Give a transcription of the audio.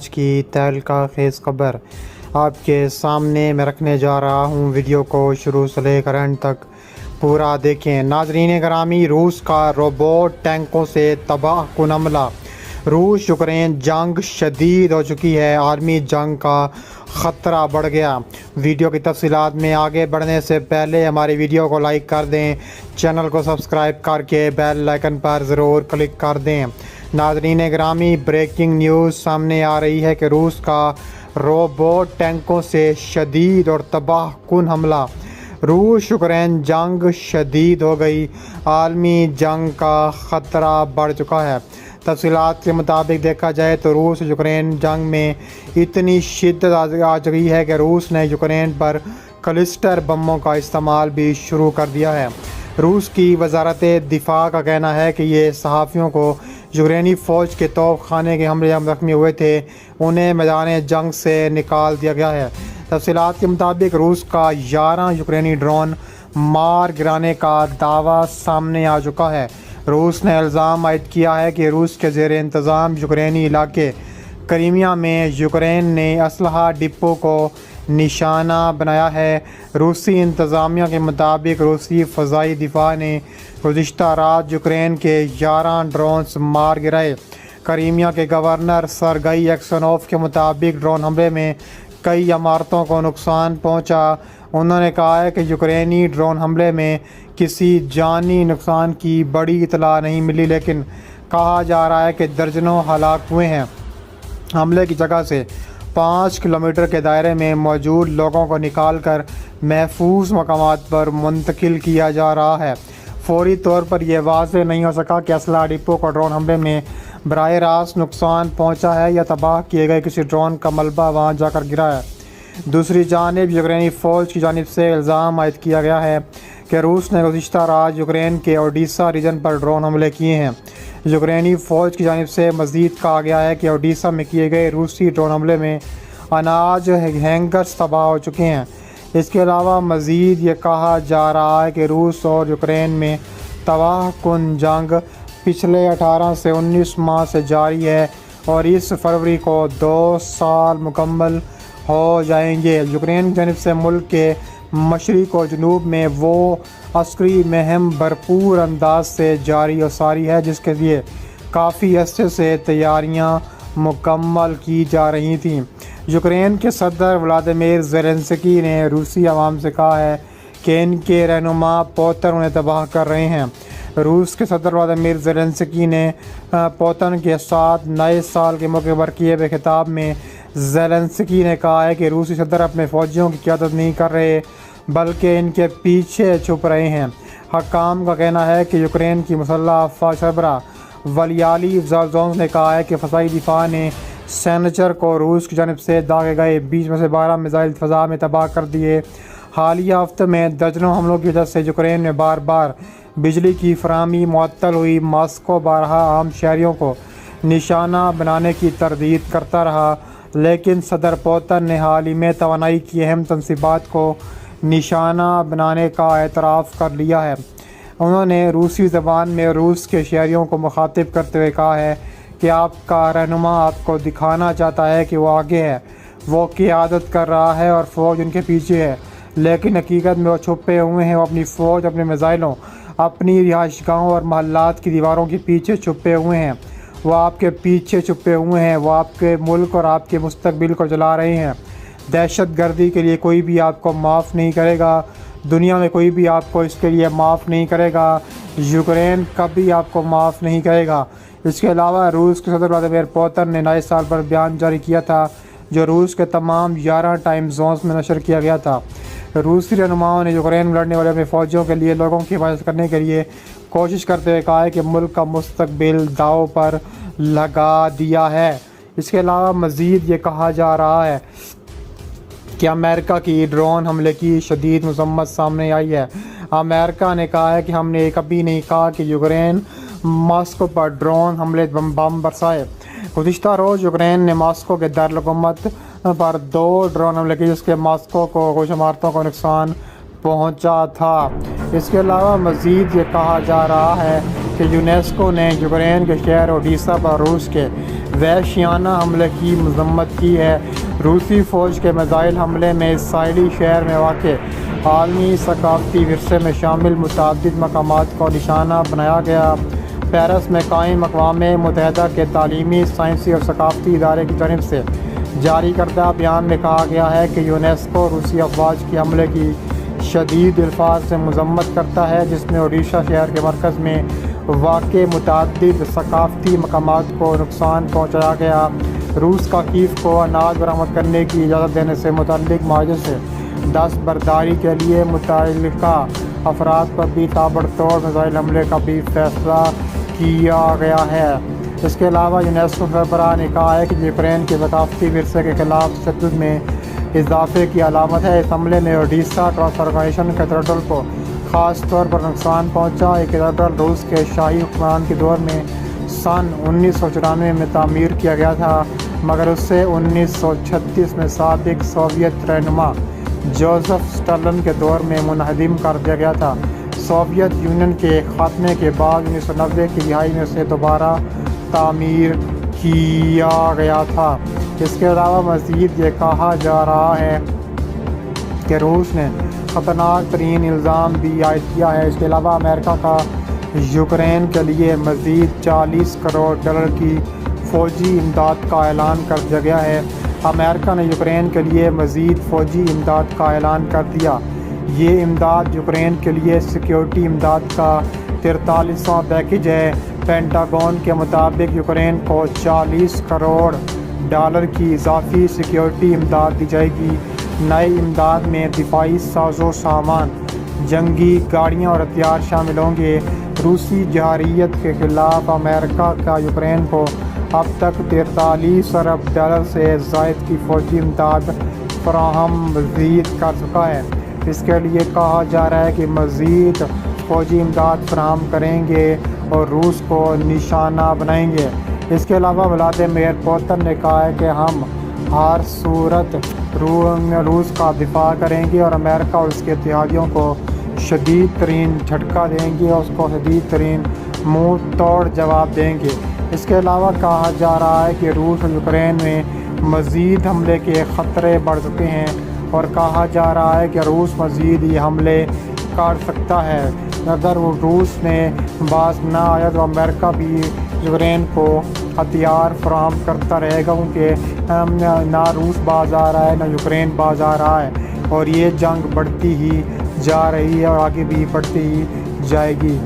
آج کی تہلکہ خیز خبر آپ کے سامنے میں رکھنے جا رہا ہوں۔ ویڈیو کو شروع سے لے کر اینڈ تک پورا دیکھیں۔ ناظرین گرامی، روس کا روبوٹ ٹینکوں سے تباہ کن حملہ۔ روس یوکرین جنگ شدید ہو چکی ہے، عالمی جنگ کا خطرہ بڑھ گیا۔ ویڈیو کی تفصیلات میں آگے بڑھنے سے پہلے ہماری ویڈیو کو لائک کر دیں، چینل کو سبسکرائب کر کے بیل آئیکن پر ضرور کلک کر دیں۔ ناظرین گرامی، بریکنگ نیوز سامنے آ رہی ہے کہ روس کا روبوٹ ٹینکوں سے شدید اور تباہ کن حملہ۔ روس یوکرین جنگ شدید ہو گئی، عالمی جنگ کا خطرہ بڑھ چکا ہے۔ تفصیلات کے مطابق دیکھا جائے تو روس یوکرین جنگ میں اتنی شدت آ چکی ہے کہ روس نے یوکرین پر کلسٹر بموں کا استعمال بھی شروع کر دیا ہے۔ روس کی وزارت دفاع کا کہنا ہے کہ یہ صحافیوں کو یوکرینی فوج کے توپ خانے کے حملے میں زخمی ہوئے تھے، انہیں میدان جنگ سے نکال دیا گیا ہے۔ تفصیلات کے مطابق روس کا 11 یوکرینی ڈرون مار گرانے کا دعویٰ سامنے آ چکا ہے۔ روس نے الزام عائد کیا ہے کہ روس کے زیر انتظام یوکرینی علاقے کریمیا میں یوکرین نے اسلحہ ڈپو کو نشانہ بنایا ہے۔ روسی انتظامیہ کے مطابق روسی فضائی دفاع نے گزشتہ رات یوکرین کے 11 ڈرونز مار گرائے۔ کریمیا کے گورنر سرگئی ایکسنوف کے مطابق ڈرون حملے میں کئی عمارتوں کو نقصان پہنچا۔ انہوں نے کہا ہے کہ یوکرینی ڈرون حملے میں کسی جانی نقصان کی بڑی اطلاع نہیں ملی، لیکن کہا جا رہا ہے کہ درجنوں ہلاک ہوئے ہیں۔ حملے کی جگہ سے 5 کلومیٹر کے دائرے میں موجود لوگوں کو نکال کر محفوظ مقامات پر منتقل کیا جا رہا ہے۔ فوری طور پر یہ واضح نہیں ہو سکا کہ اسلحہ ڈپو کو ڈرون حملے میں براہ راست نقصان پہنچا ہے یا تباہ کیے گئے کسی ڈرون کا ملبہ وہاں جا کر گرا ہے۔ دوسری جانب یوکرینی فوج کی جانب سے الزام عائد کیا گیا ہے کہ روس نے گزشتہ رات یوکرین کے اوڈیسا ریجن پر ڈرون حملے کیے ہیں۔ یوکرینی فوج کی جانب سے مزید کہا گیا ہے کہ اوڈیسا میں کیے گئے روسی ڈرون حملے میں اناج ہینگرز تباہ ہو چکے ہیں۔ اس کے علاوہ مزید یہ کہا جا رہا ہے کہ روس اور یوکرین میں تباہ کن جنگ پچھلے 18 سے 19 ماہ سے جاری ہے اور اس فروری کو 2 سال مکمل ہو جائیں گے۔ یوکرین کی جانب سے ملک کے مشرق اور جنوب میں وہ عسکری مہم بھرپور انداز سے جاری و ساری ہے جس کے لیے کافی عرصے سے تیاریاں مکمل کی جا رہی تھیں۔ یوکرین کے صدر ولادیمیر زیلنسکی نے روسی عوام سے کہا ہے کہ ان کے رہنما پوتن انہیں تباہ کر رہے ہیں۔ روس کے صدر ولادیمیر زیلنسکی نے پوتن کے ساتھ نئے سال کے موقع پر کیے ہوئے خطاب میں زیلنسکی نے کہا ہے کہ روسی صدر اپنے فوجیوں کی قیادت نہیں کر رہے بلکہ ان کے پیچھے چھپ رہے ہیں۔ حکام کا کہنا ہے کہ یوکرین کی مسلح افواج سربراہ ولیالی زالوزن نے کہا ہے کہ فضائی دفاع نے سینیچر کو روس کی جانب سے داغے گئے 20 میں سے 12 میزائل فضا میں تباہ کر دیے۔ حالیہ ہفتے میں درجنوں حملوں کی وجہ سے یوکرین میں بار بار بجلی کی فراہمی معطل ہوئی۔ ماسکو بارہا عام شہریوں کو نشانہ بنانے کی تردید کرتا رہا، لیکن صدر پوتن نے حال ہی میں توانائی کی اہم تنصیبات کو نشانہ بنانے کا اعتراف کر لیا ہے۔ انہوں نے روسی زبان میں روس کے شہریوں کو مخاطب کرتے ہوئے کہا ہے کہ آپ کا رہنما آپ کو دکھانا چاہتا ہے کہ وہ آگے ہے، وہ قیادت کر رہا ہے اور فوج ان کے پیچھے ہے، لیکن حقیقت میں وہ چھپے ہوئے ہیں۔ وہ اپنی فوج، اپنے میزائلوں، اپنی رہائش گاہوں اور محلات کی دیواروں کے پیچھے چھپے ہوئے ہیں۔ وہ آپ کے پیچھے چھپے ہوئے ہیں، وہ آپ کے ملک اور آپ کے مستقبل کو جلا رہے ہیں۔ دہشت گردی کے لیے کوئی بھی آپ کو معاف نہیں کرے گا، دنیا میں کوئی بھی آپ کو اس کے لیے معاف نہیں کرے گا، یوکرین کبھی آپ کو معاف نہیں کرے گا۔ اس کے علاوہ روس کے صدر ولادیمیر پوتن نے نئے سال پر بیان جاری کیا تھا جو روس کے تمام 11 ٹائم زونز میں نشر کیا گیا تھا۔ روسی رہنماؤں نے یوکرین میں لڑنے والے اپنے فوجیوں کے لیے لوگوں کی حفاظت کرنے کے لیے کوشش کرتے ہوئے کہا ہے کہ ملک کا مستقبل داؤ پر لگا دیا ہے۔ اس کے علاوہ مزید یہ کہا جا رہا ہے کہ امریکہ کی ڈرون حملے کی شدید مذمت سامنے آئی ہے۔ امریکہ نے کہا ہے کہ ہم نے کبھی نہیں کہا کہ یوکرین ماسکو پر ڈرون حملے بم برسائے۔ گزشتہ روز یوکرین نے ماسکو کے دارالحکومت پر 2 ڈرون حملے کیے جس کے ماسکو کو کچھ عمارتوں کو نقصان پہنچا تھا۔ اس کے علاوہ مزید یہ کہا جا رہا ہے کہ یونیسکو نے یوکرین کے شہر اوڈیسا پر روس کے وحشیانہ حملے کی مذمت کی ہے۔ روسی فوج کے میزائل حملے میں اسرائیلی شہر میں واقع عالمی ثقافتی ورثے میں شامل متعدد مقامات کو نشانہ بنایا گیا۔ پیرس میں قائم اقوام متحدہ کے تعلیمی، سائنسی اور ثقافتی ادارے کی جانب سے جاری کردہ بیان میں کہا گیا ہے کہ یونیسکو روسی افواج کے حملے کی شدید الفاظ سے مذمت کرتا ہے، جس میں اڈیشہ شہر کے مرکز میں واقع متعدد ثقافتی مقامات کو نقصان پہنچایا گیا۔ روس کا کیف کو اناج برآمد کرنے کی اجازت دینے سے متعلق معاہدے سے دستبرداری کے لیے متعلقہ افراد پر بھی تابڑتوڑ میزائل حملے کا بھی فیصلہ کیا گیا ہے۔ اس کے علاوہ یونیسکو سربراہ نے کہا ہے کہ یوکرین کے ثقافتی ورثے کے خلاف تشدد میں اضافے کی علامت ہے۔ اس حملے میں اوڈیشہ ٹرسٹ آرگنائزیشن کیتھیڈرل کو خاص طور پر نقصان پہنچا۔ یہ کیتھیڈرل روس کے شاہی حکمران کے دور میں سن 1994 میں تعمیر کیا گیا تھا، مگر اسے 1936 میں سابق سوویت رہنما جوزف اسٹالن کے دور میں منہدم کر دیا گیا تھا۔ سوویت یونین کے خاتمے کے بعد 1990 کی دہائی میں اسے دوبارہ تعمیر کیا گیا تھا۔ اس کے علاوہ مزید یہ کہا جا رہا ہے کہ روس نے خطرناک ترین الزام بھی عائد کیا ہے۔ اس کے علاوہ امریکہ کا یوکرین کے لیے مزید $40 کروڑ کی فوجی امداد کا اعلان کر دیا گیا ہے۔ امریکہ نے یوکرین کے لیے مزید فوجی امداد کا اعلان کر دیا۔ یہ امداد یوکرین کے لیے سیکیورٹی امداد کا 43واں پیکیج ہے۔ پینٹاگون کے مطابق یوکرین کو $40 کروڑ کی اضافی سیکیورٹی امداد دی جائے گی۔ نئی امداد میں دفاعی ساز و سامان، جنگی گاڑیاں اور ہتھیار شامل ہوں گے۔ روسی جارحیت کے خلاف امریکہ کا یوکرین کو اب تک $43 ارب سے زائد کی فوجی امداد فراہم مزید کر چکا ہے۔ اس کے لیے کہا جا رہا ہے کہ مزید فوجی امداد فراہم کریں گے اور روس کو نشانہ بنائیں گے۔ اس کے علاوہ ولادیمیر پوتن نے کہا ہے کہ ہم ہر صورت روس کا دفاع کریں گے اور امریکہ اور اس کے اتحادیوں کو شدید ترین جھٹکا دیں گے اور اس کو شدید ترین منہ توڑ جواب دیں گے۔ اس کے علاوہ کہا جا رہا ہے کہ روس اور یوکرین میں مزید حملے کے خطرے بڑھ چکے ہیں اور کہا جا رہا ہے کہ روس مزید یہ حملے کر سکتا ہے۔ اگر روس نے باز نہ آیا تو امریکہ بھی یوکرین کو ہتھیار فراہم کرتا رہے گا، کیونکہ نہ روس باز آ رہا ہے نہ یوکرین باز آ رہا ہے اور یہ جنگ بڑھتی ہی جا رہی ہے اور آگے بھی بڑھتی ہی جائے گی۔